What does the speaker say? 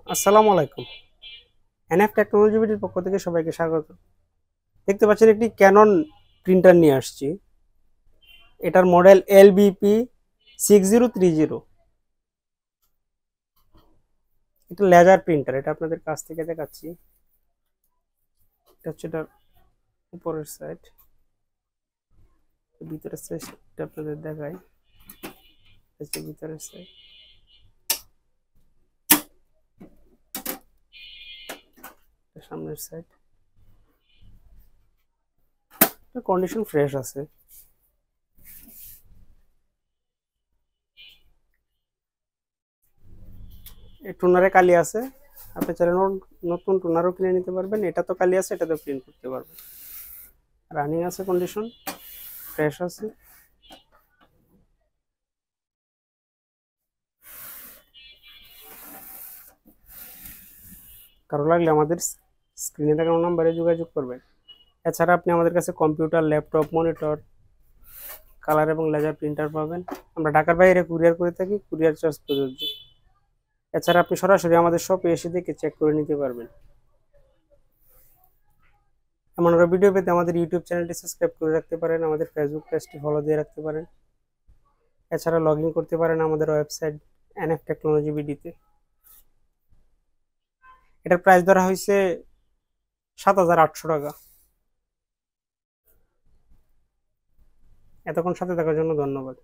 আসসালামু আলাইকুম। NF technology বিডির পক্ষ থেকে সবাইকে স্বাগত। দেখতে পাচ্ছেন একটি ক্যানন প্রিন্টার নিয়ে আসছি। এটার মডেল LBP6030। এটা লেজার প্রিন্টার। এটা আপনাদের কাছ থেকে দেখাচ্ছি। এটা হচ্ছে এটার উপরের সাইড, ভিতরের সাইডটা আপনাদের দেখাই। হচ্ছে ভিতরের সাইড, সামনের সাইড। কন্ডিশন ফ্রেশ আছে। এই টুনারে কালি আছে, আপনি চাইলে নতুন টুনারও কিনে নিতে পারবেন। এটা তো কালি আছে, এটাতেও প্রিন্ট করতে পারবেন। রানিং আছে, কন্ডিশন ফ্রেশ আছে। কারো লাগলে আমাদের স্ক্রিনে দেখানো নাম্বারে যোগাযোগ করবেন। এছাড়া আপনি আমাদের কাছে কম্পিউটার, ল্যাপটপ, মনিটর, কালার এবং লেজার প্রিন্টার পাবেন। আমরা ঢাকার বাইরে কুরিয়ার করে থাকি, কুরিয়ার চার্জ প্রযোজ্য। এছাড়া আপনি সরাসরি আমাদের শপে এসে দেখে চেক করে নিতে পারবেন। এমন আরো ভিডিও পেতে আমাদের ইউটিউব চ্যানেলটি সাবস্ক্রাইব করে রাখতে পারেন, আমাদের ফেসবুক পেজটি ফলো দিয়ে রাখতে পারেন। এছাড়া লগ ইন করতে পারেন আমাদের ওয়েবসাইট এনএফ টেকনোলজি বিডিতে। এটার প্রাইস ধরা হয়েছে 7,800 টাকা। এতক্ষণ সাথে থাকার জন্য ধন্যবাদ।